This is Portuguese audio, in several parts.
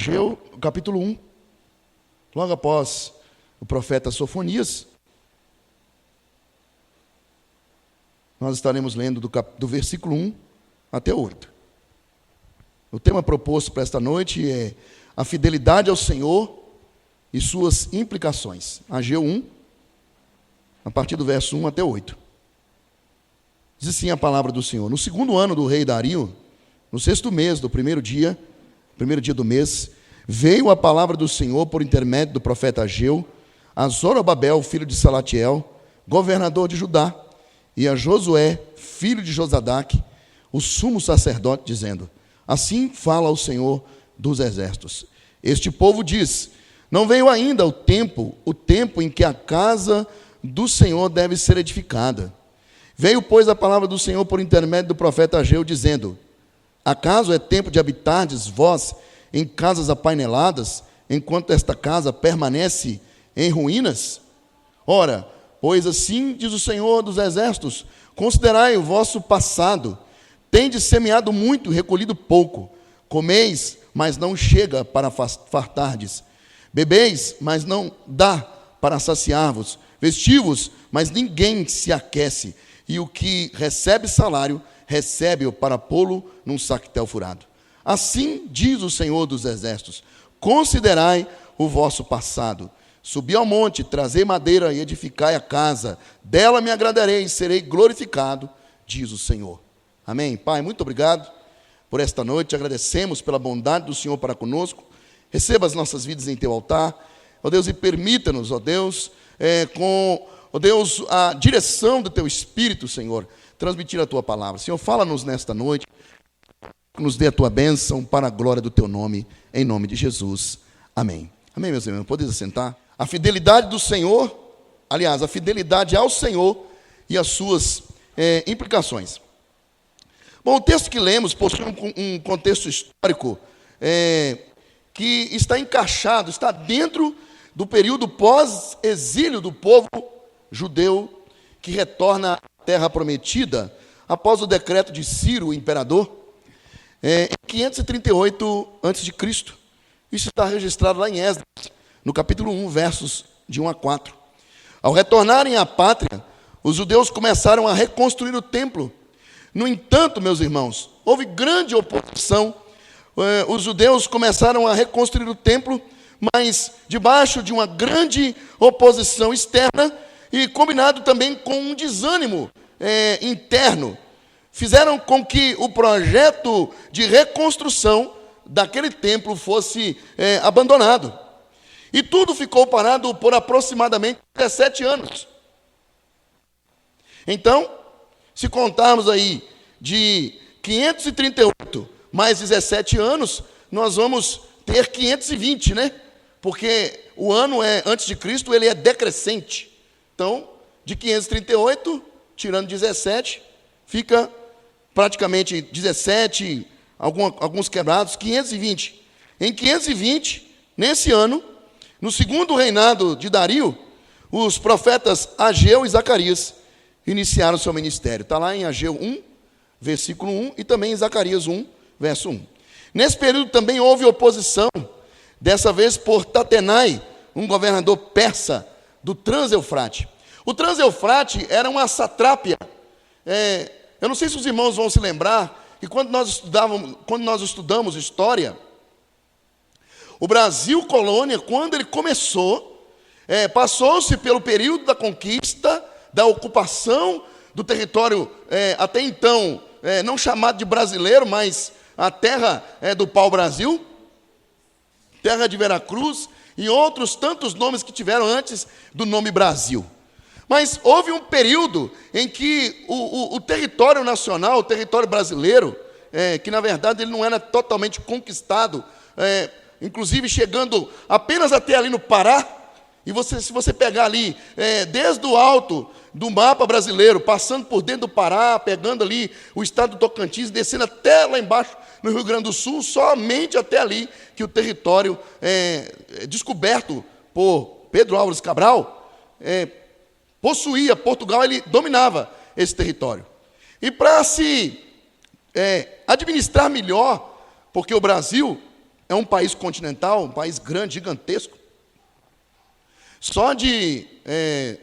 Ageu, capítulo 1. Logo após o profeta Sofonias, nós estaremos lendo do versículo 1 até 8. O tema proposto para esta noite é a fidelidade ao Senhor e suas implicações. Ageu 1, a partir do verso 1 até 8. Diz assim a palavra do Senhor: no segundo ano do rei Dario, no sexto mês do primeiro dia do mês, veio a palavra do Senhor por intermédio do profeta Ageu a Zorobabel, filho de Salatiel, governador de Judá, e a Josué, filho de Josadaque, o sumo sacerdote, dizendo: assim fala o Senhor dos exércitos. Este povo diz: não veio ainda o tempo em que a casa do Senhor deve ser edificada. Veio, pois, a palavra do Senhor por intermédio do profeta Ageu, dizendo: acaso é tempo de habitardes vós em casas apaineladas, enquanto esta casa permanece em ruínas? Ora, pois assim diz o Senhor dos exércitos: considerai o vosso passado. Tendes semeado muito e recolhido pouco. Comeis, mas não chega para fartardes. Bebeis, mas não dá para saciar-vos. Vestivos, mas ninguém se aquece. E o que recebe salário, recebe-o para pô-lo num saquetel furado. Assim diz o Senhor dos exércitos: considerai o vosso passado. Subi ao monte, trazei madeira e edificai a casa. Dela me agradarei e serei glorificado, diz o Senhor. Amém. Pai, muito obrigado por esta noite. Agradecemos pela bondade do Senhor para conosco. Receba as nossas vidas em teu altar, ó Deus, e permita-nos, ó Deus, ó Deus, a direção do teu Espírito, Senhor, transmitir a tua palavra. Senhor, fala-nos nesta noite, nos dê a tua bênção para a glória do teu nome, em nome de Jesus. Amém. Amém, meus irmãos. Podem assentar? A fidelidade do Senhor, aliás, a fidelidade ao Senhor e as suas implicações. Bom, o texto que lemos possui um contexto histórico que está encaixado, está dentro do período pós-exílio do povo judeu que retorna à terra prometida após o decreto de Ciro, o imperador, em 538 a.C. Isso está registrado lá em Esdras, no capítulo 1, versos de 1 a 4. Ao retornarem à pátria, os judeus começaram a reconstruir o templo. No entanto, meus irmãos, houve grande oposição. Os judeus começaram a reconstruir o templo, mas debaixo de uma grande oposição externa e combinado também com um desânimo interno, fizeram com que o projeto de reconstrução daquele templo fosse abandonado. E tudo ficou parado por aproximadamente 17 anos. Então, se contarmos aí de 538 mais 17 anos, nós vamos ter 520, né? Porque o ano antes de Cristo, ele é decrescente. Então, de 538, tirando 17, fica praticamente 17, alguns quebrados, 520. Em 520, nesse ano, no segundo reinado de Dario, os profetas Ageu e Zacarias iniciaram seu ministério. Está lá em Ageu 1, versículo 1, e também em Zacarias 1, verso 1. Nesse período também houve oposição, dessa vez por Tatenai, um governador persa do Transeufrate. O Transeufrate era uma satrápia. Eu não sei se os irmãos vão se lembrar, que quando nós estudamos história, o Brasil colônia, quando ele começou, passou-se pelo período da conquista, da ocupação do território, até então, não chamado de brasileiro, mas a terra do pau-brasil, terra de Veracruz, e outros tantos nomes que tiveram antes do nome Brasil. Mas houve um período em que o território nacional, o território brasileiro, que na verdade ele não era totalmente conquistado, inclusive chegando apenas até ali no Pará, e se você pegar ali, desde o alto do mapa brasileiro, passando por dentro do Pará, pegando ali o estado do Tocantins, descendo até lá embaixo no Rio Grande do Sul, somente até ali que o território descoberto por Pedro Álvares Cabral possuía. Portugal, ele dominava esse território. E para se administrar melhor, porque o Brasil é um país continental, um país grande, gigantesco. Só de,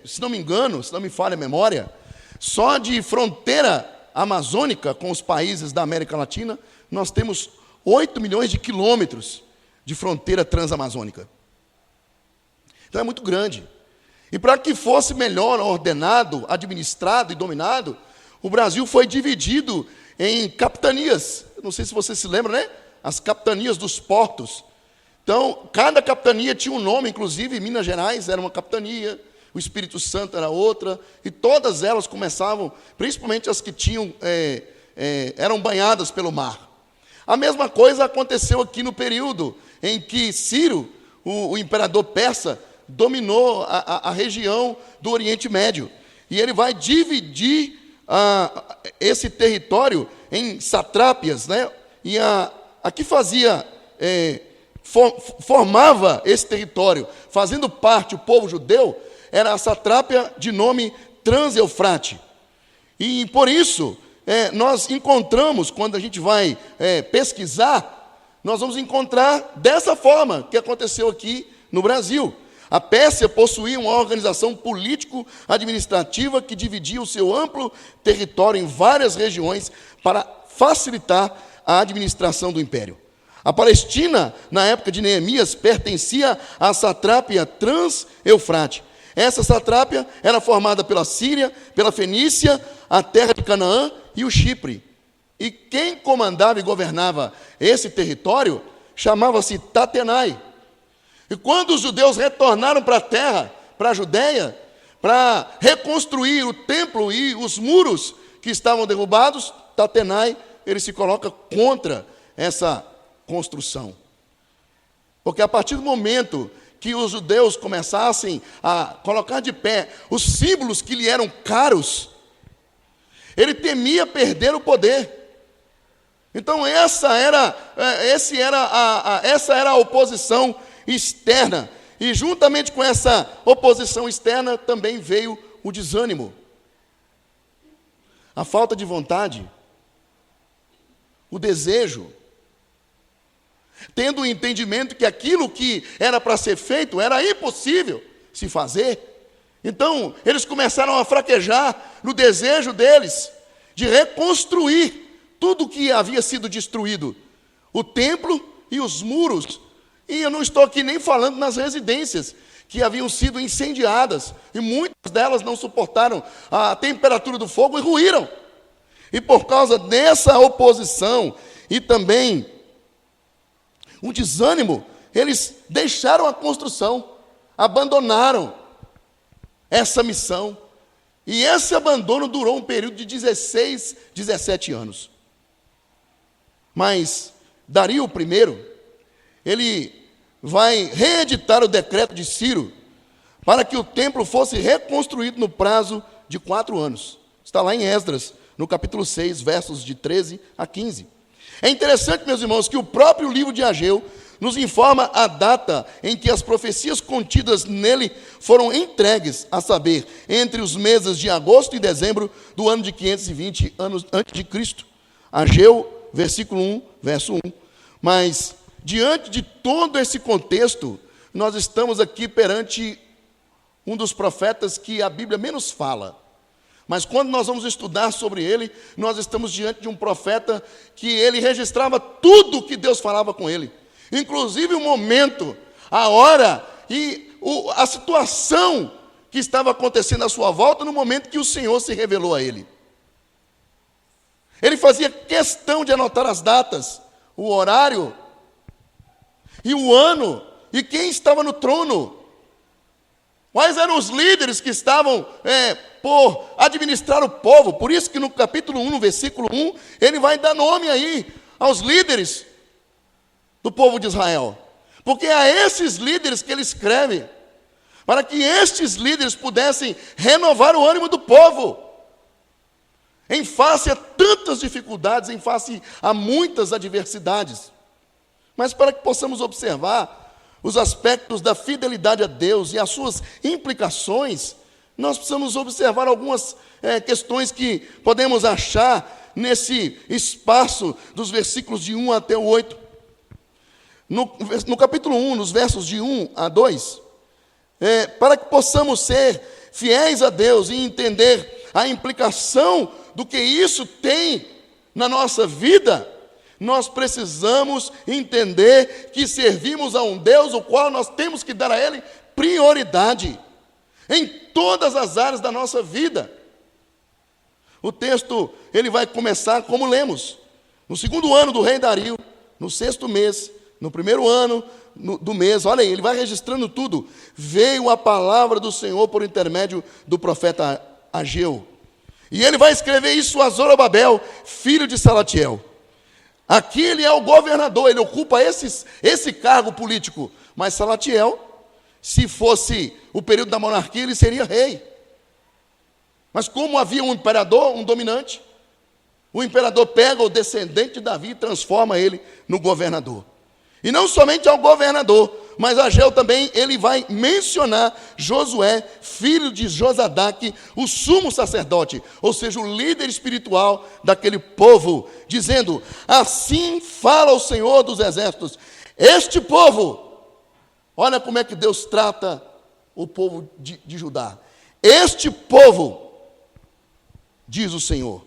se não me engano, se não me falha a memória, só de fronteira amazônica com os países da América Latina, nós temos 8 milhões de quilômetros de fronteira transamazônica. Então é muito grande. E para que fosse melhor ordenado, administrado e dominado, o Brasil foi dividido em capitanias. Não sei se você se lembra, né? As capitanias dos portos. Então, cada capitania tinha um nome, inclusive Minas Gerais era uma capitania, o Espírito Santo era outra, e todas elas começavam, principalmente as que tinham, eram banhadas pelo mar. A mesma coisa aconteceu aqui no período em que Ciro, o imperador persa, dominou a região do Oriente Médio. E ele vai dividir esse território em satrápias, né? E a que fazia, formava esse território, fazendo parte o povo judeu, era a satrápia de nome Trans-Eufrate. E por isso, nós encontramos, quando a gente vai pesquisar, nós vamos encontrar dessa forma que aconteceu aqui no Brasil. A Pérsia possuía uma organização político-administrativa que dividia o seu amplo território em várias regiões para facilitar a administração do império. A Palestina, na época de Neemias, pertencia à satrápia Trans-Eufrate. Essa satrápia era formada pela Síria, pela Fenícia, a terra de Canaã e o Chipre. E quem comandava e governava esse território chamava-se Tatenai. E quando os judeus retornaram para a terra, para a Judéia, para reconstruir o templo e os muros que estavam derrubados, Tatenai, ele se coloca contra essa construção. Porque a partir do momento que os judeus começassem a colocar de pé os símbolos que lhe eram caros, ele temia perder o poder. Então essa era a oposição externa, e juntamente com essa oposição externa também veio o desânimo, a falta de vontade, o desejo, tendo o entendimento que aquilo que era para ser feito era impossível se fazer. Então eles começaram a fraquejar no desejo deles de reconstruir tudo que havia sido destruído, o templo e os muros. E eu não estou aqui nem falando nas residências que haviam sido incendiadas, e muitas delas não suportaram a temperatura do fogo e ruíram. E por causa dessa oposição e também um desânimo, eles deixaram a construção, abandonaram essa missão. E esse abandono durou um período de 16, 17 anos. Mas Dario I, ele vai reeditar o decreto de Ciro para que o templo fosse reconstruído no prazo de 4 anos. Está lá em Esdras, no capítulo 6, versos de 13 a 15. É interessante, meus irmãos, que o próprio livro de Ageu nos informa a data em que as profecias contidas nele foram entregues, a saber, entre os meses de agosto e dezembro do ano de 520 anos antes de Cristo. Ageu, versículo 1, verso 1. Mas diante de todo esse contexto, nós estamos aqui perante um dos profetas que a Bíblia menos fala. Mas quando nós vamos estudar sobre ele, nós estamos diante de um profeta que ele registrava tudo que Deus falava com ele. Inclusive o momento, a hora e a situação que estava acontecendo à sua volta no momento que o Senhor se revelou a ele. Ele fazia questão de anotar as datas, o horário e o ano, e quem estava no trono. Quais eram os líderes que estavam por administrar o povo. Por isso que no capítulo 1, no versículo 1, ele vai dar nome aí aos líderes do povo de Israel. Porque é a esses líderes que ele escreve, para que estes líderes pudessem renovar o ânimo do povo, em face a tantas dificuldades, em face a muitas adversidades. Mas para que possamos observar os aspectos da fidelidade a Deus e as suas implicações, nós precisamos observar algumas questões que podemos achar nesse espaço dos versículos de 1 até o 8. no capítulo 1, nos versos de 1 a 2, para que possamos ser fiéis a Deus e entender a implicação do que isso tem na nossa vida, nós precisamos entender que servimos a um Deus o qual nós temos que dar a Ele prioridade em todas as áreas da nossa vida. O texto, ele vai começar como lemos. No segundo ano do rei Dario, no sexto mês, no primeiro ano do mês, olha aí, ele vai registrando tudo. Veio a palavra do Senhor por intermédio do profeta Ageu. E ele vai escrever isso a Zorobabel, filho de Salatiel. Aqui ele é o governador, ele ocupa esse cargo político. Mas Salatiel, se fosse o período da monarquia, ele seria rei. Mas como havia um imperador, um dominante, o imperador pega o descendente de Davi e transforma ele no governador. E não somente ao governador, mas Ageu também, ele vai mencionar Josué, filho de Josadaque, o sumo sacerdote, ou seja, o líder espiritual daquele povo, dizendo: assim fala o Senhor dos exércitos, este povo, olha como é que Deus trata o povo de Judá, este povo, diz o Senhor,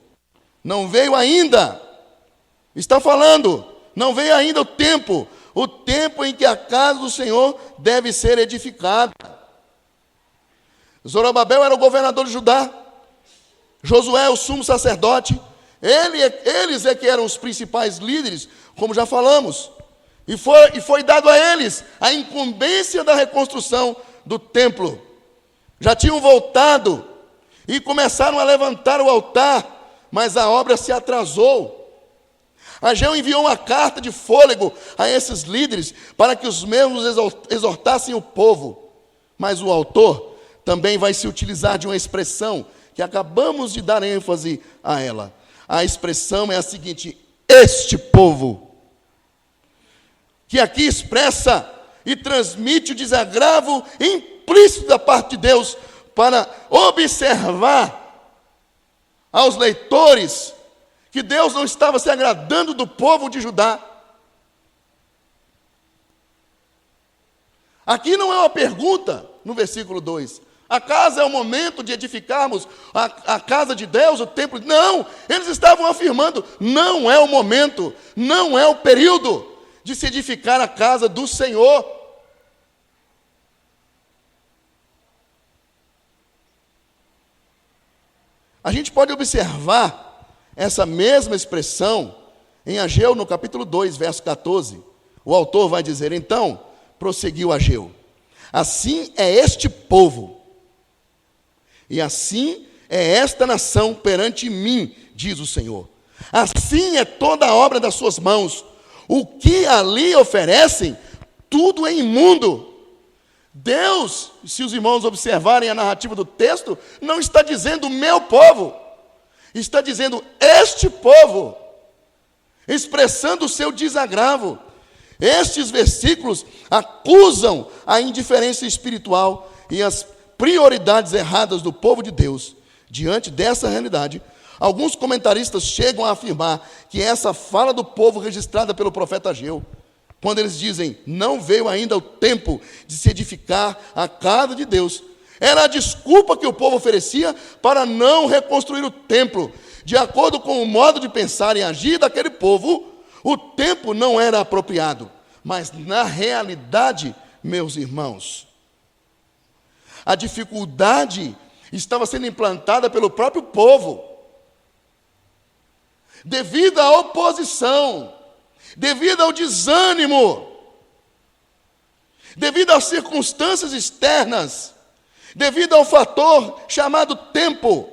não veio ainda, está falando, não veio ainda o tempo em que a casa do Senhor deve ser edificada. Zorobabel era o governador de Judá, Josué o sumo sacerdote, eles é que eram os principais líderes, como já falamos, e foi dado a eles a incumbência da reconstrução do templo. Já tinham voltado e começaram a levantar o altar, mas a obra se atrasou. Ageu enviou uma carta de fôlego a esses líderes para que os mesmos exortassem o povo. Mas o autor também vai se utilizar de uma expressão que acabamos de dar ênfase a ela. A expressão é a seguinte: este povo, que aqui expressa e transmite o desagravo implícito da parte de Deus para observar aos leitores que Deus não estava se agradando do povo de Judá. Aqui não é uma pergunta, no versículo 2. Acaso é o momento de edificarmos a casa de Deus, o templo? Não, eles estavam afirmando, não é o momento, não é o período de se edificar a casa do Senhor. A gente pode observar essa mesma expressão em Ageu, no capítulo 2, verso 14. O autor vai dizer: então, prosseguiu Ageu, assim é este povo, e assim é esta nação perante mim, diz o Senhor. Assim é toda a obra das suas mãos. O que ali oferecem, tudo é imundo. Deus, se os irmãos observarem a narrativa do texto, não está dizendo meu povo, está dizendo este povo, expressando o seu desagravo. Estes versículos acusam a indiferença espiritual e as prioridades erradas do povo de Deus. Diante dessa realidade, alguns comentaristas chegam a afirmar que essa fala do povo registrada pelo profeta Ageu, quando eles dizem, não veio ainda o tempo de se edificar a casa de Deus, era a desculpa que o povo oferecia para não reconstruir o templo. De acordo com o modo de pensar e agir daquele povo, o tempo não era apropriado. Mas na realidade, meus irmãos, a dificuldade estava sendo implantada pelo próprio povo. Devido à oposição, devido ao desânimo, devido às circunstâncias externas, devido ao fator chamado tempo.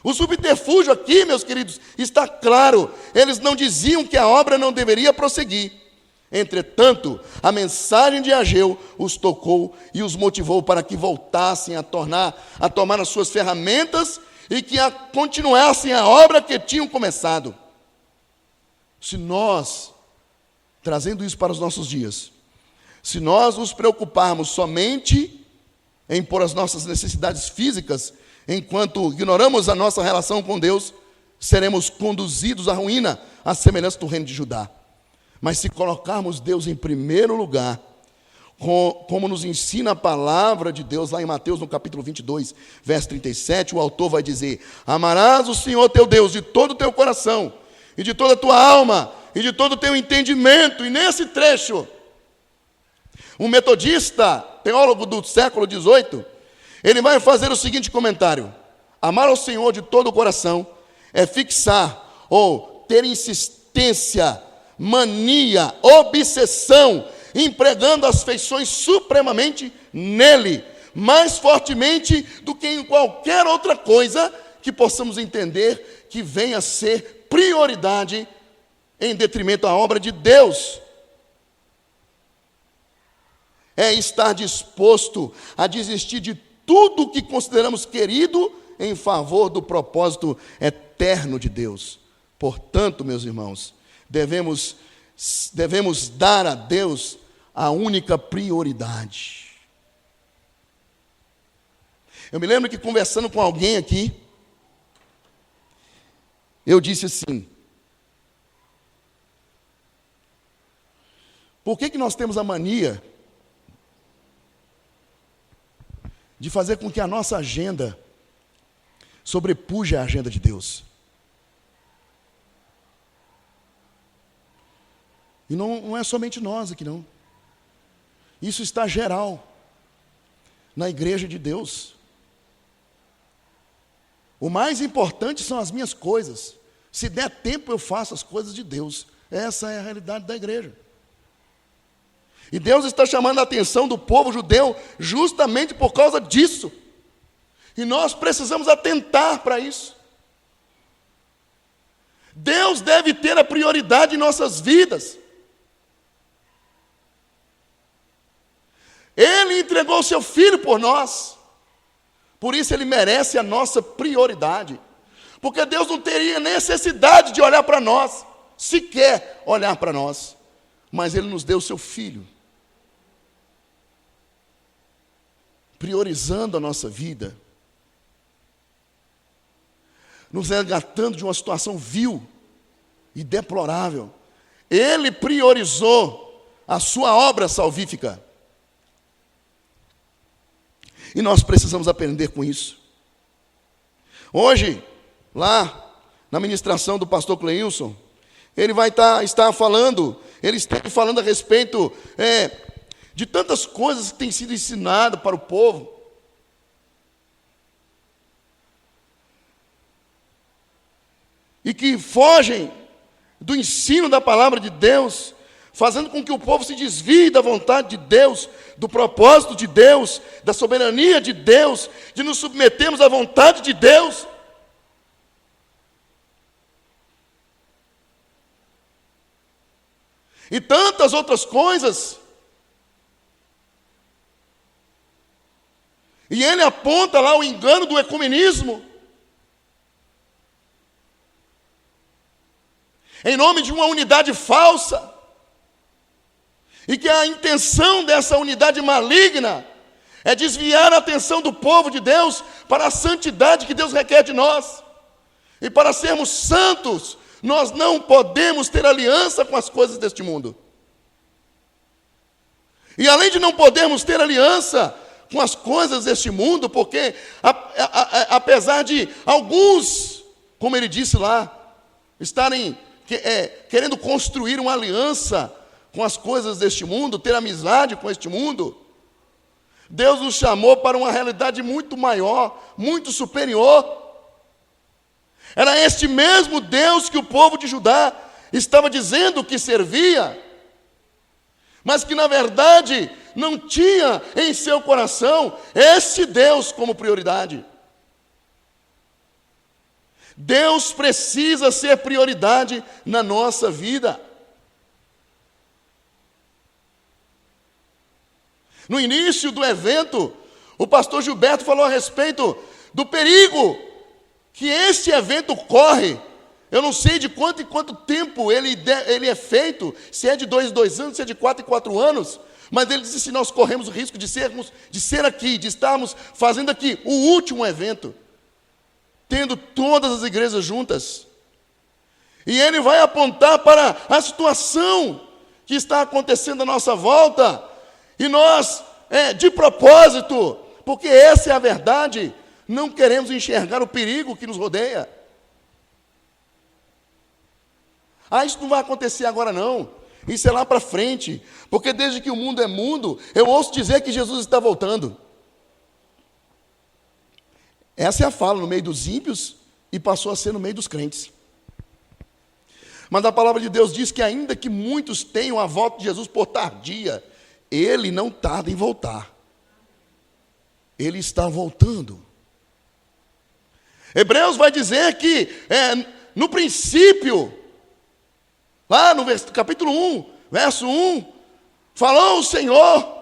O subterfúgio aqui, meus queridos, está claro. Eles não diziam que a obra não deveria prosseguir. Entretanto, a mensagem de Ageu os tocou e os motivou para que voltassem a tomar as suas ferramentas e que continuassem a obra que tinham começado. Se nós, trazendo isso para os nossos dias, se nós nos preocuparmos somente em pôr as nossas necessidades físicas, enquanto ignoramos a nossa relação com Deus, seremos conduzidos à ruína, à semelhança do reino de Judá. Mas se colocarmos Deus em primeiro lugar, como nos ensina a palavra de Deus lá em Mateus, no capítulo 22, verso 37, o autor vai dizer: amarás o Senhor teu Deus de todo o teu coração, e de toda a tua alma, e de todo o teu entendimento. E nesse trecho, um metodista, teólogo do século XVIII, ele vai fazer o seguinte comentário: amar ao Senhor de todo o coração é fixar ou ter insistência, mania, obsessão, empregando as feições supremamente nele, mais fortemente do que em qualquer outra coisa que possamos entender que venha a ser prioridade em detrimento à obra de Deus. É estar disposto a desistir de tudo o que consideramos querido em favor do propósito eterno de Deus. Portanto, meus irmãos, devemos dar a Deus a única prioridade. Eu me lembro que, conversando com alguém aqui, eu disse assim: por que nós temos a mania de fazer com que a nossa agenda sobrepuja a agenda de Deus? E não é somente nós aqui, não. Isso está geral na igreja de Deus. O mais importante são as minhas coisas. Se der tempo, eu faço as coisas de Deus. Essa é a realidade da igreja. E Deus está chamando a atenção do povo judeu justamente por causa disso. E nós precisamos atentar para isso. Deus deve ter a prioridade em nossas vidas. Ele entregou o seu Filho por nós. Por isso Ele merece a nossa prioridade. Porque Deus não teria necessidade de olhar para nós, sequer olhar para nós. Mas Ele nos deu o seu Filho, priorizando a nossa vida, nos resgatando de uma situação vil e deplorável. Ele priorizou a sua obra salvífica. E nós precisamos aprender com isso. Hoje, lá na ministração do pastor Cleilson, ele vai estar falando, ele está falando a respeito de tantas coisas que têm sido ensinadas para o povo. E que fogem do ensino da palavra de Deus, fazendo com que o povo se desvie da vontade de Deus, do propósito de Deus, da soberania de Deus, de nos submetermos à vontade de Deus. E tantas outras coisas. E ele aponta lá o engano do ecumenismo, em nome de uma unidade falsa. E que a intenção dessa unidade maligna é desviar a atenção do povo de Deus para a santidade que Deus requer de nós. E para sermos santos, nós não podemos ter aliança com as coisas deste mundo. E além de não podermos ter aliança com as coisas deste mundo, porque apesar de alguns, como ele disse lá, estarem querendo construir uma aliança com as coisas deste mundo, ter amizade com este mundo, Deus nos chamou para uma realidade muito maior, muito superior. Era este mesmo Deus que o povo de Judá estava dizendo que servia, mas que na verdade não tinha em seu coração este Deus como prioridade. Deus precisa ser prioridade na nossa vida. No início do evento, o pastor Gilberto falou a respeito do perigo que este evento corre. Eu não sei de quanto em quanto tempo ele é feito, se é de 2 em 2 anos, se é de 4 em 4 anos, mas ele disse: se nós corremos o risco de ser aqui, de estarmos fazendo aqui o último evento, tendo todas as igrejas juntas. E ele vai apontar para a situação que está acontecendo à nossa volta, e nós, de propósito, porque essa é a verdade, não queremos enxergar o perigo que nos rodeia. Isso não vai acontecer agora não, isso é lá para frente, porque desde que o mundo é mundo, eu ouço dizer que Jesus está voltando. Essa é a fala no meio dos ímpios e passou a ser no meio dos crentes. Mas a palavra de Deus diz que ainda que muitos tenham a volta de Jesus por tardia, Ele não tarda em voltar. Ele está voltando. Hebreus vai dizer que no princípio, lá no capítulo 1, verso 1, falou o Senhor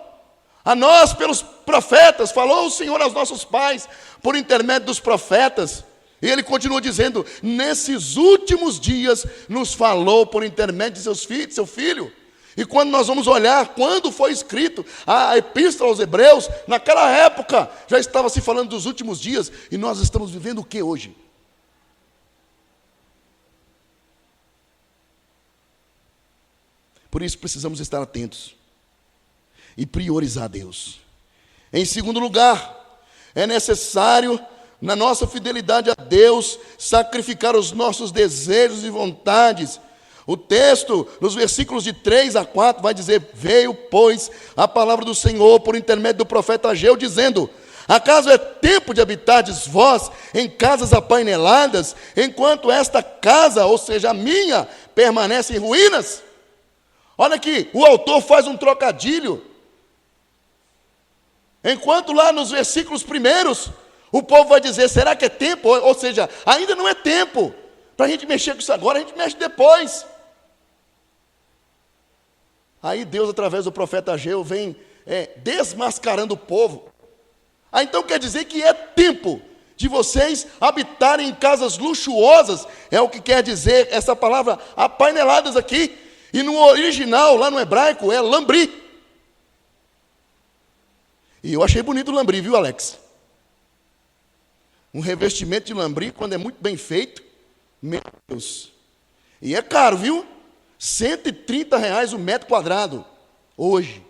a nós pelos profetas, falou o Senhor aos nossos pais por intermédio dos profetas. E ele continua dizendo, nesses últimos dias nos falou por intermédio de seu filho. E quando nós vamos olhar, quando foi escrito a epístola aos Hebreus, naquela época já estava se falando dos últimos dias, e nós estamos vivendo o que hoje? Por isso precisamos estar atentos e priorizar Deus. Em segundo lugar, é necessário, na nossa fidelidade a Deus, sacrificar os nossos desejos e vontades. O texto, nos versículos de 3 a 4, vai dizer, veio, pois, a palavra do Senhor por intermédio do profeta Ageu, dizendo, acaso é tempo de habitardes vós em casas apaineladas, enquanto esta casa, ou seja, a minha, permanece em ruínas? Olha aqui, o autor faz um trocadilho. Enquanto lá nos versículos primeiros, o povo vai dizer, será que é tempo? Ou seja, ainda não é tempo para a gente mexer com isso agora, a gente mexe depois. Aí Deus, através do profeta Ageu, vem desmascarando o povo. Então quer dizer que é tempo de vocês habitarem em casas luxuosas, é o que quer dizer essa palavra apaineladas aqui. E no original, lá no hebraico, é lambri. E eu achei bonito o lambri, viu, Alex? Um revestimento de lambri, quando é muito bem feito, meu Deus. E é caro, viu? R$130 o metro quadrado, hoje.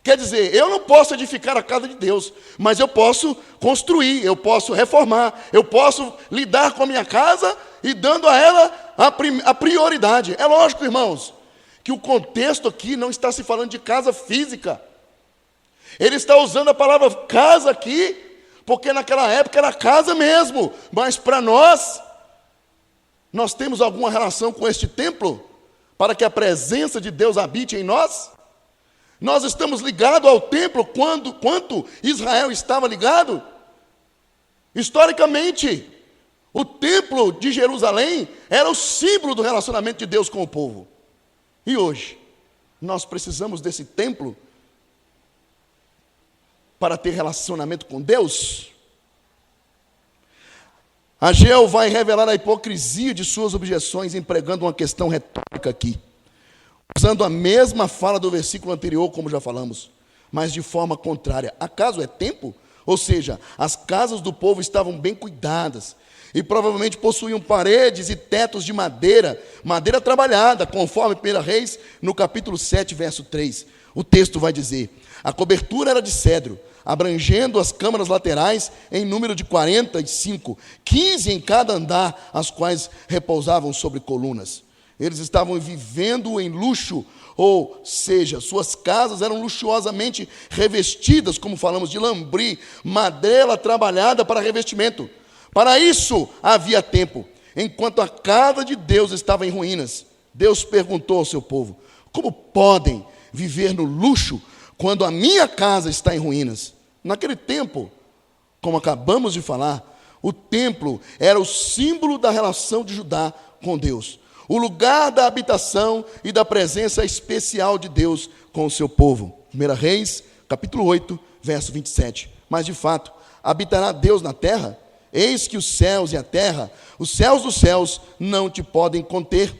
Quer dizer, eu não posso edificar a casa de Deus, mas eu posso construir, eu posso reformar, eu posso lidar com a minha casa e dando a ela a prioridade. É lógico, irmãos, que o contexto aqui não está se falando de casa física. Ele está usando a palavra casa aqui, porque naquela época era casa mesmo, mas para nós temos alguma relação com este templo, para que a presença de Deus habite em nós? Nós estamos ligados ao templo quanto Israel estava ligado? Historicamente, o templo de Jerusalém era o símbolo do relacionamento de Deus com o povo. E hoje, nós precisamos desse templo para ter relacionamento com Deus? Ageu vai revelar a hipocrisia de suas objeções, empregando uma questão retórica aqui, usando a mesma fala do versículo anterior, como já falamos, mas de forma contrária. Acaso é tempo? Ou seja, as casas do povo estavam bem cuidadas, e provavelmente possuíam paredes e tetos de madeira trabalhada, conforme 1 Reis, no capítulo 7, verso 3. O texto vai dizer, a cobertura era de cedro, abrangendo as câmaras laterais em número de 45, 15 em cada andar, as quais repousavam sobre colunas. Eles estavam vivendo em luxo, ou seja, suas casas eram luxuosamente revestidas, como falamos, de lambri, madeira trabalhada para revestimento. Para isso havia tempo. Enquanto a casa de Deus estava em ruínas, Deus perguntou ao seu povo, como podem viver no luxo quando a minha casa está em ruínas? Naquele tempo, como acabamos de falar, o templo era o símbolo da relação de Judá com Deus, o lugar da habitação e da presença especial de Deus com o seu povo. 1 Reis, capítulo 8, verso 27. Mas de fato, habitará Deus na terra? Eis que os céus e a terra, os céus dos céus, não te podem conter,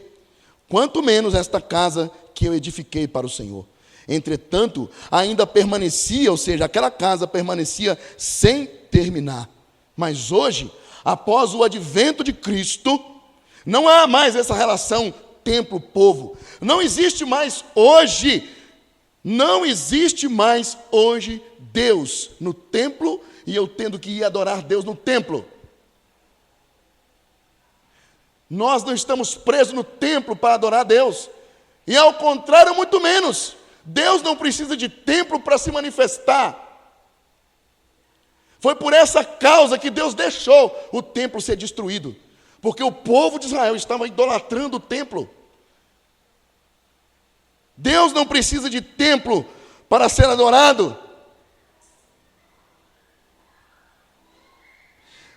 quanto menos esta casa que eu edifiquei para o Senhor. Entretanto, ainda permanecia, ou seja, aquela casa permanecia sem terminar. Mas hoje, após o advento de Cristo, não há mais essa relação templo, povo. Não existe mais hoje Deus no templo e eu tendo que ir adorar Deus no templo. Nós não estamos presos no templo para adorar a Deus. E ao contrário, muito menos. Deus não precisa de templo para se manifestar. Foi por essa causa que Deus deixou o templo ser destruído. Porque o povo de Israel estava idolatrando o templo. Deus não precisa de templo para ser adorado.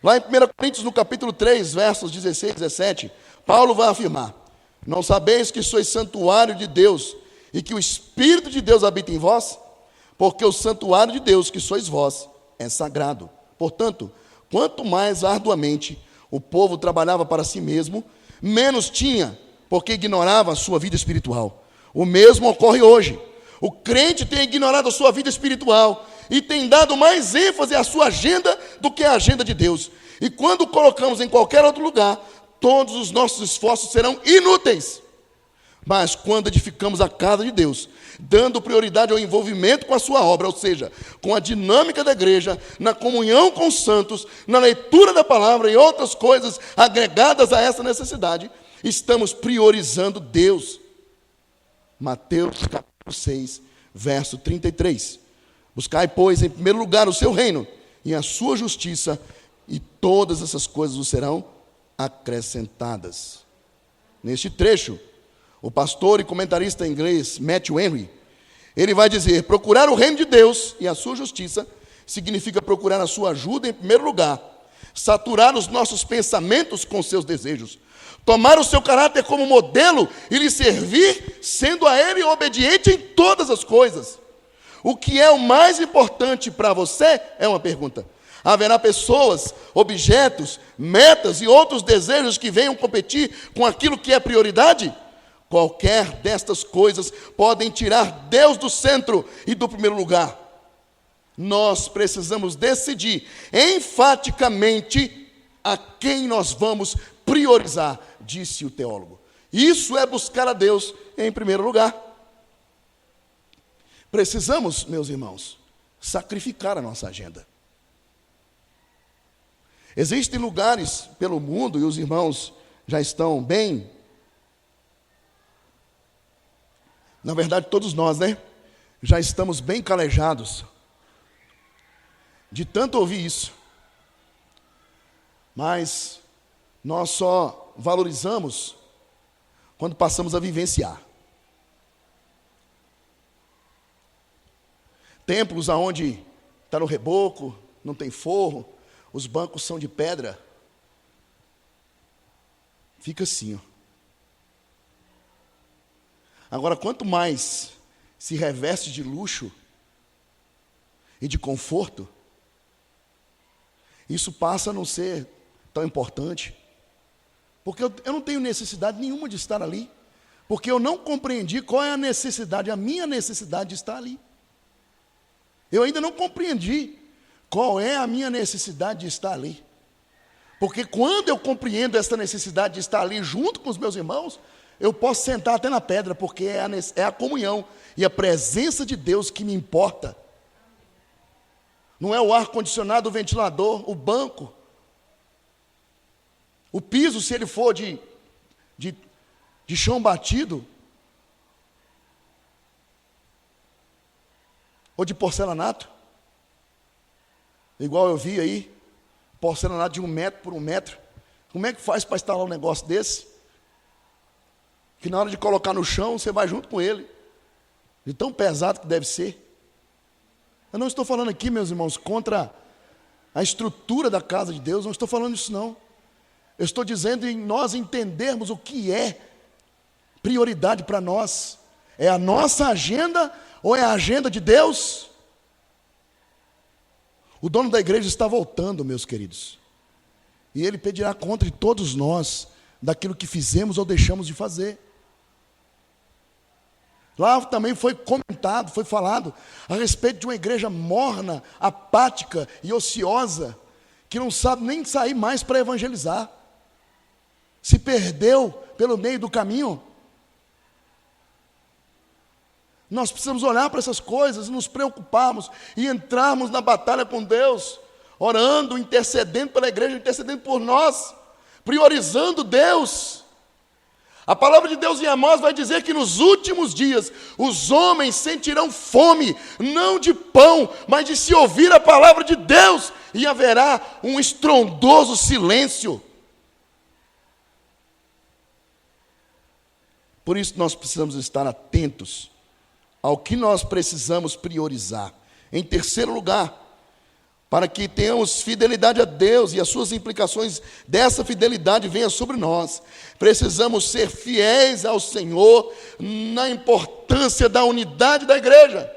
Lá em 1 Coríntios, no capítulo 3, versos 16 e 17, Paulo vai afirmar: não sabeis que sois santuário de Deus e que o Espírito de Deus habita em vós? Porque o santuário de Deus, que sois vós, é sagrado. Portanto, quanto mais arduamente o povo trabalhava para si mesmo, menos tinha, porque ignorava a sua vida espiritual. O mesmo ocorre hoje. O crente tem ignorado a sua vida espiritual e tem dado mais ênfase à sua agenda do que à agenda de Deus. E quando o colocamos em qualquer outro lugar, todos os nossos esforços serão inúteis. Mas quando edificamos a casa de Deus, dando prioridade ao envolvimento com a sua obra, ou seja, com a dinâmica da igreja, na comunhão com os santos, na leitura da palavra e outras coisas agregadas a essa necessidade, estamos priorizando Deus. Mateus capítulo 6, verso 33. Buscai, pois, em primeiro lugar o seu reino e a sua justiça, e todas essas coisas vos serão acrescentadas. Neste trecho, o pastor e comentarista inglês Matthew Henry, ele vai dizer: procurar o reino de Deus e a sua justiça significa procurar a sua ajuda em primeiro lugar, saturar os nossos pensamentos com seus desejos, tomar o seu caráter como modelo e lhe servir, sendo a ele obediente em todas as coisas. O que é o mais importante para você? É uma pergunta. Haverá pessoas, objetos, metas e outros desejos que venham competir com aquilo que é prioridade? Qualquer destas coisas podem tirar Deus do centro e do primeiro lugar. Nós precisamos decidir enfaticamente a quem nós vamos priorizar, disse o teólogo. Isso é buscar a Deus em primeiro lugar. Precisamos, meus irmãos, sacrificar a nossa agenda. Existem lugares pelo mundo, e os irmãos já estão bem, na verdade todos nós, já estamos bem calejados de tanto ouvir isso. Mas nós só valorizamos quando passamos a vivenciar. Templos onde está no reboco, não tem forro, os bancos são de pedra. Fica assim, ó. Agora, quanto mais se reveste de luxo e de conforto, isso passa a não ser tão importante. Porque eu não tenho necessidade nenhuma de estar ali. Porque eu não compreendi qual é a necessidade, a minha necessidade de estar ali. Eu ainda não compreendi qual é a minha necessidade de estar ali. Porque quando eu compreendo essa necessidade de estar ali junto com os meus irmãos, eu posso sentar até na pedra, porque é a comunhão e a presença de Deus que me importa. Não é o ar-condicionado, o ventilador, o banco. O piso, se ele for de chão batido, ou de porcelanato, igual eu vi aí, porcelanato de 1 metro por 1 metro. Como é que faz para instalar um negócio desse? Que na hora de colocar no chão, você vai junto com ele. De tão pesado que deve ser. Eu não estou falando aqui, meus irmãos, contra a estrutura da casa de Deus. Não estou falando isso, não. Eu estou dizendo em nós entendermos o que é prioridade para nós. É a nossa agenda ou é a agenda de Deus? O dono da igreja está voltando, meus queridos. E ele pedirá conta de todos nós daquilo que fizemos ou deixamos de fazer. Lá também foi comentado, foi falado a respeito de uma igreja morna, apática e ociosa, que não sabe nem sair mais para evangelizar. Se perdeu pelo meio do caminho. Nós precisamos olhar para essas coisas e nos preocuparmos e entrarmos na batalha com Deus, orando, intercedendo pela igreja, intercedendo por nós, priorizando Deus. A palavra de Deus em Amós vai dizer que nos últimos dias os homens sentirão fome, não de pão, mas de se ouvir a palavra de Deus, e haverá um estrondoso silêncio. Por isso nós precisamos estar atentos ao que nós precisamos priorizar. Em terceiro lugar, para que tenhamos fidelidade a Deus e as suas implicações dessa fidelidade venham sobre nós, precisamos ser fiéis ao Senhor na importância da unidade da igreja.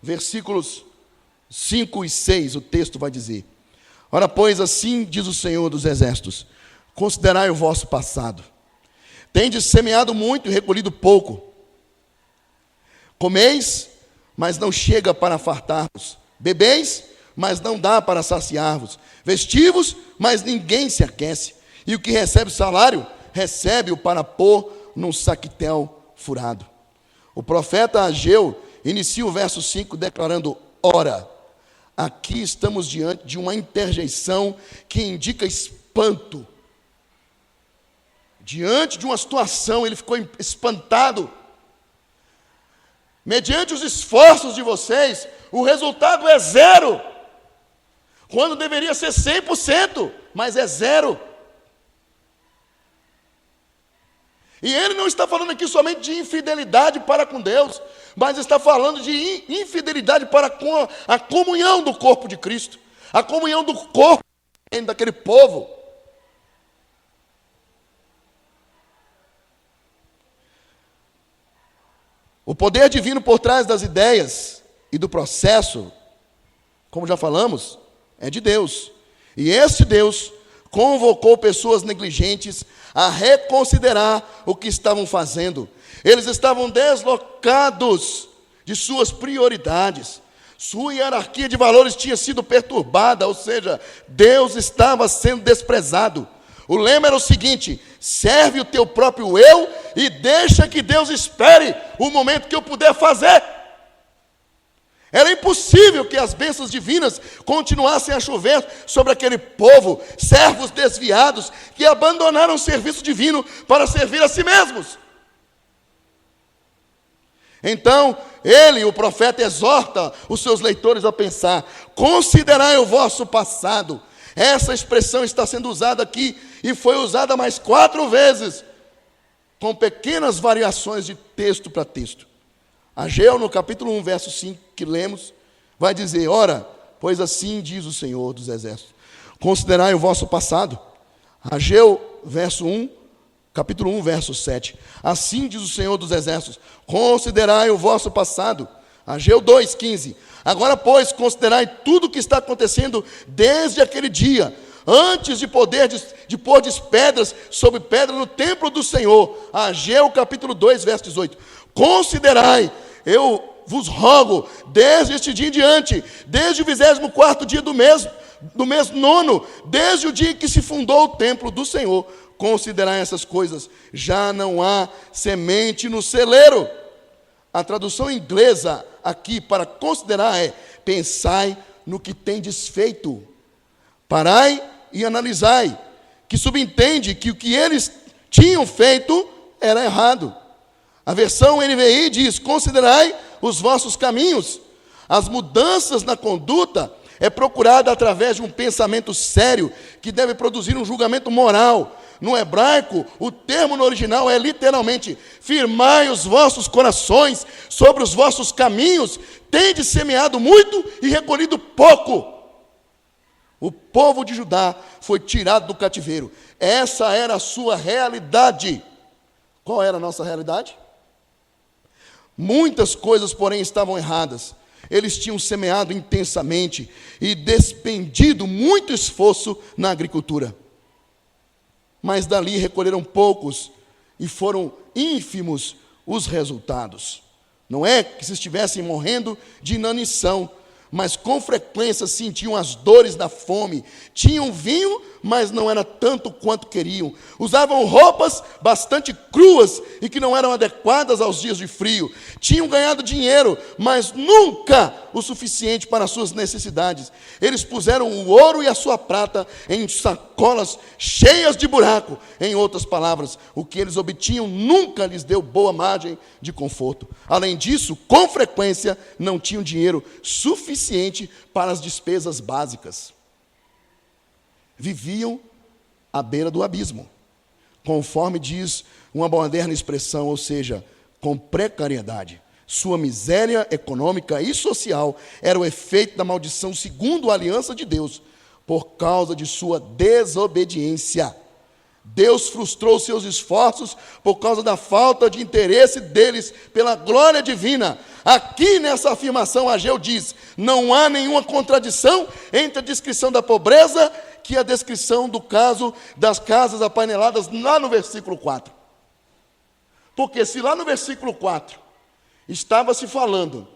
Versículos 5 e 6, o texto vai dizer: ora, pois, assim diz o Senhor dos Exércitos: considerai o vosso passado. Tendes semeado muito e recolhido pouco. Comeis, mas não chega para fartar-vos. Bebeis, mas não dá para saciar-vos. Vestivos, mas ninguém se aquece. E o que recebe salário, recebe-o para pôr num saquitel furado. O profeta Ageu inicia o verso 5 declarando: ora, aqui estamos diante de uma interjeição que indica espanto. Diante de uma situação, ele ficou espantado. Mediante os esforços de vocês, o resultado é 0. Quando deveria ser 100%, mas é 0. E ele não está falando aqui somente de infidelidade para com Deus, mas está falando de infidelidade para com a comunhão do corpo de Cristo, a comunhão do corpo daquele povo. O poder divino por trás das ideias e do processo, como já falamos, é de Deus. E este Deus convocou pessoas negligentes a reconsiderar o que estavam fazendo. Eles estavam deslocados de suas prioridades. Sua hierarquia de valores tinha sido perturbada, ou seja, Deus estava sendo desprezado. O lema era o seguinte: serve o teu próprio eu e deixa que Deus espere o momento que eu puder fazer. Era impossível que as bênçãos divinas continuassem a chover sobre aquele povo, servos desviados que abandonaram o serviço divino para servir a si mesmos. Então, ele, o profeta, exorta os seus leitores a pensar: considerai o vosso passado. Essa expressão está sendo usada aqui e foi usada mais 4 vezes, com pequenas variações de texto para texto. Ageu, no capítulo 1, verso 5, que lemos, vai dizer: ora, pois assim diz o Senhor dos Exércitos: considerai o vosso passado. Ageu, verso 1, capítulo 1, verso 7. Assim diz o Senhor dos Exércitos: considerai o vosso passado. Ageu 2, 15. Agora, pois, considerai tudo o que está acontecendo desde aquele dia, antes de pôr pedras sobre pedra no templo do Senhor. Ageu, capítulo 2, verso 18. Considerai, eu vos rogo, desde este dia em diante, desde o 24º dia do mês 9, desde o dia em que se fundou o templo do Senhor, considerai essas coisas. Já não há semente no celeiro. A tradução inglesa aqui para considerar é: pensai no que tendes feito. Parai e analisai, que subentende que o que eles tinham feito era errado. A versão NVI diz: considerai os vossos caminhos. As mudanças na conduta é procurada através de um pensamento sério que deve produzir um julgamento moral. No hebraico, o termo no original é literalmente: firmai os vossos corações sobre os vossos caminhos, tendes semeado muito e recolhido pouco. O povo de Judá foi tirado do cativeiro. Essa era a sua realidade. Qual era a nossa realidade? Muitas coisas, porém, estavam erradas. Eles tinham semeado intensamente e despendido muito esforço na agricultura. Mas dali recolheram poucos e foram ínfimos os resultados. Não é que se estivessem morrendo de inanição, mas com frequência sentiam as dores da fome. Tinham vinho, mas não era tanto quanto queriam. Usavam roupas bastante cruas e que não eram adequadas aos dias de frio. Tinham ganhado dinheiro, mas nunca o suficiente para as suas necessidades. Eles puseram o ouro e a sua prata em sacolas cheias de buraco. Em outras palavras, o que eles obtinham nunca lhes deu boa margem de conforto. Além disso, com frequência, não tinham dinheiro suficiente para as despesas básicas. Viviam à beira do abismo, conforme diz uma moderna expressão, ou seja, com precariedade. Sua miséria econômica e social era o efeito da maldição segundo a aliança de Deus, por causa de sua desobediência. Deus frustrou seus esforços por causa da falta de interesse deles pela glória divina. Aqui nessa afirmação, Ageu diz: não há nenhuma contradição entre a descrição da pobreza que a descrição do caso das casas apaineladas lá no versículo 4. Porque se lá no versículo 4 estava se falando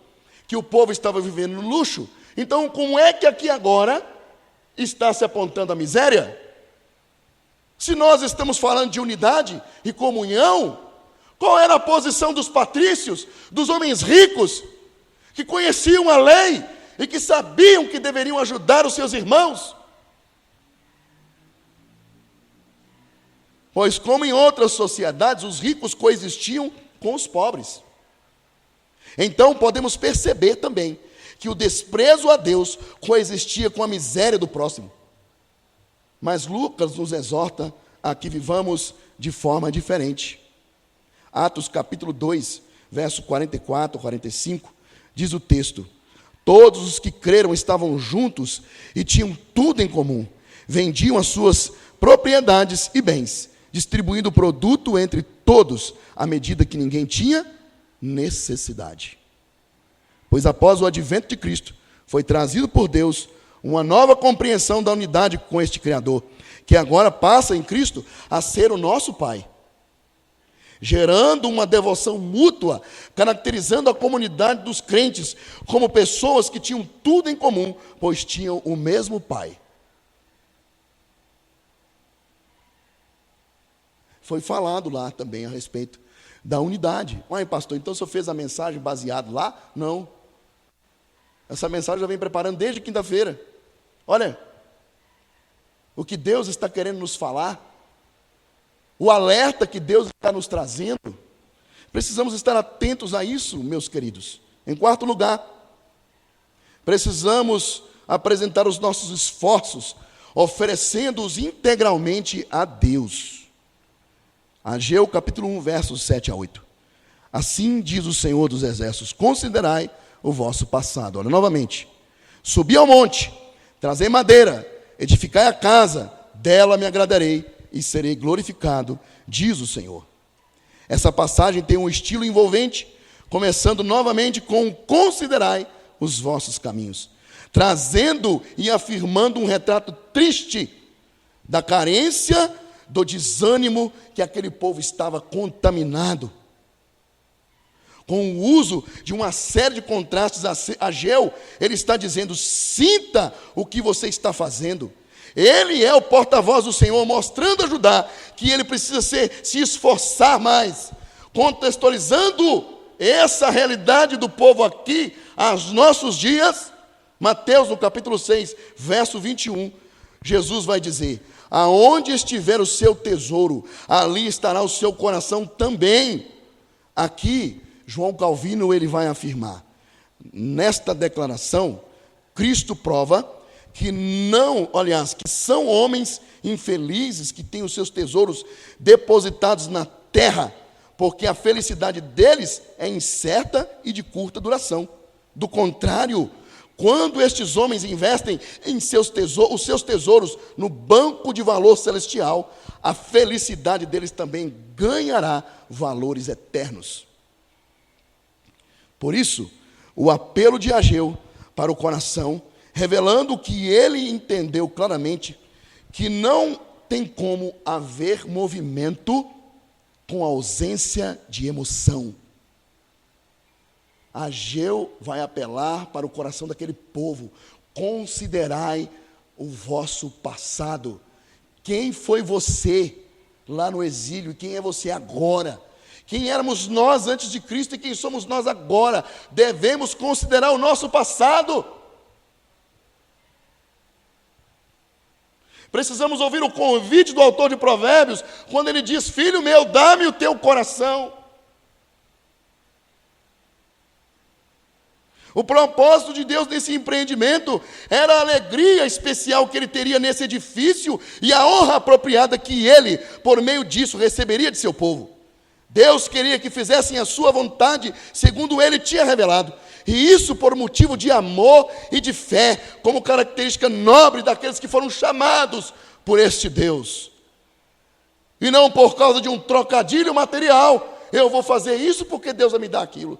que o povo estava vivendo no luxo, então como é que aqui agora está se apontando a miséria? Se nós estamos falando de unidade e comunhão, qual era a posição dos patrícios, dos homens ricos, que conheciam a lei e que sabiam que deveriam ajudar os seus irmãos? Pois, como em outras sociedades, os ricos coexistiam com os pobres. Então, podemos perceber também que o desprezo a Deus coexistia com a miséria do próximo. Mas Lucas nos exorta a que vivamos de forma diferente. Atos capítulo 2, verso 44, 45, diz o texto: todos os que creram estavam juntos e tinham tudo em comum. Vendiam as suas propriedades e bens, distribuindo o produto entre todos, à medida que ninguém tinha necessidade. Pois após o advento de Cristo, foi trazido por Deus uma nova compreensão da unidade com este Criador, que agora passa em Cristo a ser o nosso Pai, gerando uma devoção mútua, caracterizando a comunidade dos crentes como pessoas que tinham tudo em comum, pois tinham o mesmo Pai. Foi falado lá também a respeito da unidade. Olha, pastor, então o senhor fez a mensagem baseado lá? Não. Essa mensagem já vem preparando desde quinta-feira. Olha, o que Deus está querendo nos falar, o alerta que Deus está nos trazendo, precisamos estar atentos a isso, meus queridos. Em quarto lugar, precisamos apresentar os nossos esforços, oferecendo-os integralmente a Deus. Ageu capítulo 1, versos 7 a 8. Assim diz o Senhor dos Exércitos: considerai o vosso passado. Olha, novamente: subi ao monte, trazei madeira, edificai a casa, dela me agradarei e serei glorificado, diz o Senhor. Essa passagem tem um estilo envolvente, começando novamente com considerai os vossos caminhos, trazendo e afirmando um retrato triste da carência, do desânimo que aquele povo estava contaminado. Com o uso de uma série de contrastes, Ageu, ele está dizendo: sinta o que você está fazendo. Ele é o porta-voz do Senhor, mostrando a Judá que ele precisa se esforçar mais, contextualizando essa realidade do povo aqui, aos nossos dias. Mateus, no capítulo 6, verso 21, Jesus vai dizer: aonde estiver o seu tesouro, ali estará o seu coração também. Aqui, João Calvino, ele vai afirmar, nesta declaração, Cristo prova que que são homens infelizes que têm os seus tesouros depositados na terra, porque a felicidade deles é incerta e de curta duração. Do contrário, quando estes homens investem em os seus tesouros no banco de valor celestial, a felicidade deles também ganhará valores eternos. Por isso, o apelo de Ageu para o coração, revelando que ele entendeu claramente que não tem como haver movimento com ausência de emoção. Ageu vai apelar para o coração daquele povo. Considerai o vosso passado. Quem foi você lá no exílio e quem é você agora? Quem éramos nós antes de Cristo e quem somos nós agora? Devemos considerar o nosso passado. Precisamos ouvir o convite do autor de Provérbios, quando ele diz: filho meu, dá-me o teu coração. O propósito de Deus nesse empreendimento era a alegria especial que ele teria nesse edifício e a honra apropriada que ele, por meio disso, receberia de seu povo. Deus queria que fizessem a sua vontade, segundo ele tinha revelado. E isso por motivo de amor e de fé, como característica nobre daqueles que foram chamados por este Deus. E não por causa de um trocadilho material. Eu vou fazer isso porque Deus vai me dar aquilo.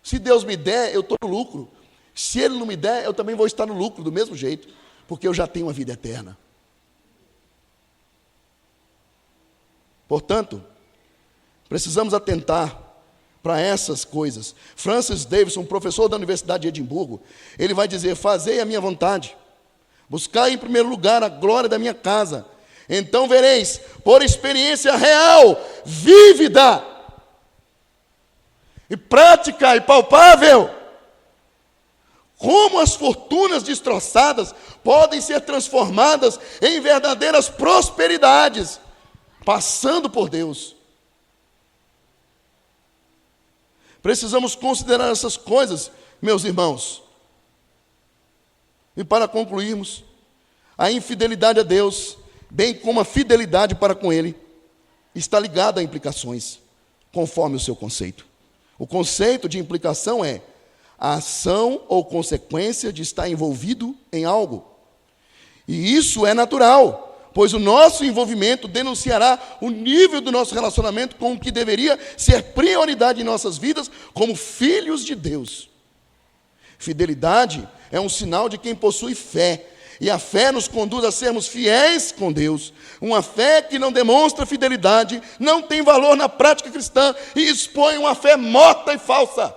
Se Deus me der, eu estou no lucro. Se Ele não me der, eu também vou estar no lucro do mesmo jeito, porque eu já tenho uma vida eterna. Portanto, precisamos atentar para essas coisas. Francis Davidson, professor da Universidade de Edimburgo, ele vai dizer: fazei a minha vontade, buscai em primeiro lugar a glória da minha casa, então vereis, por experiência real, vívida, e prática e palpável, como as fortunas destroçadas podem ser transformadas em verdadeiras prosperidades, passando por Deus. Precisamos considerar essas coisas, meus irmãos. E para concluirmos, a infidelidade a Deus, bem como a fidelidade para com Ele, está ligada a implicações, conforme o seu conceito. O conceito de implicação é a ação ou consequência de estar envolvido em algo. E isso é natural, pois o nosso envolvimento denunciará o nível do nosso relacionamento com o que deveria ser prioridade em nossas vidas como filhos de Deus. Fidelidade é um sinal de quem possui fé, e a fé nos conduz a sermos fiéis com Deus. Uma fé que não demonstra fidelidade não tem valor na prática cristã e expõe uma fé morta e falsa,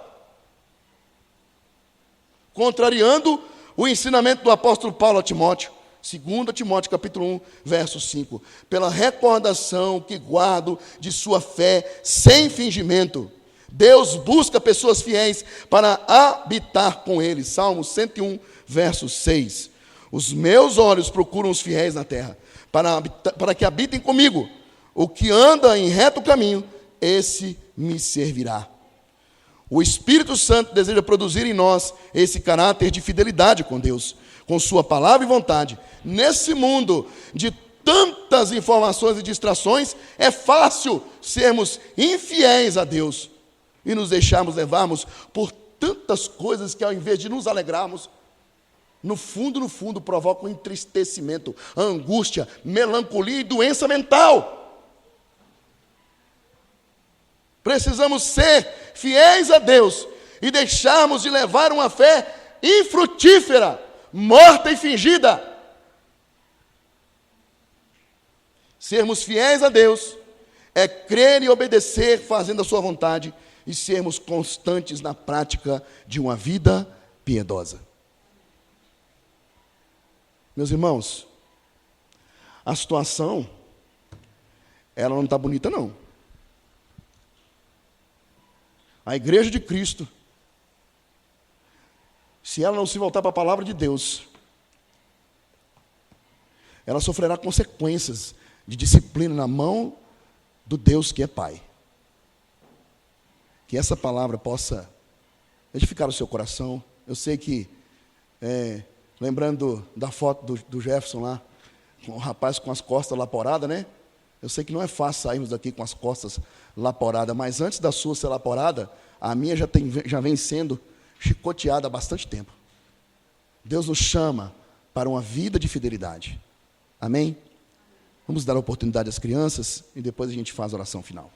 contrariando o ensinamento do apóstolo Paulo a Timóteo. 2 Timóteo capítulo 1, verso 5. Pela recordação que guardo de sua fé sem fingimento, Deus busca pessoas fiéis para habitar com Ele. Salmo 101, verso 6. Os meus olhos procuram os fiéis na terra, para que habitem comigo. O que anda em reto caminho, esse me servirá. O Espírito Santo deseja produzir em nós esse caráter de fidelidade com Deus, com sua palavra e vontade. Nesse mundo de tantas informações e distrações, é fácil sermos infiéis a Deus e nos deixarmos levarmos por tantas coisas que, ao invés de nos alegrarmos, no fundo, provocam entristecimento, angústia, melancolia e doença mental. Precisamos ser fiéis a Deus e deixarmos de levar uma fé infrutífera, morta e fingida. Sermos fiéis a Deus é crer e obedecer fazendo a sua vontade e sermos constantes na prática de uma vida piedosa. Meus irmãos, a situação, ela não está bonita não. A igreja de Cristo, se ela não se voltar para a palavra de Deus, ela sofrerá consequências de disciplina na mão do Deus que é Pai. Que essa palavra possa edificar o seu coração. Eu sei que, lembrando da foto do Jefferson lá, o rapaz com as costas laporadas, né? Eu sei que não é fácil sairmos daqui com as costas laporadas, mas antes da sua ser laporada, a minha já vem sendo chicoteada há bastante tempo. Deus nos chama para uma vida de fidelidade. Amém? Vamos dar a oportunidade às crianças e depois a gente faz a oração final.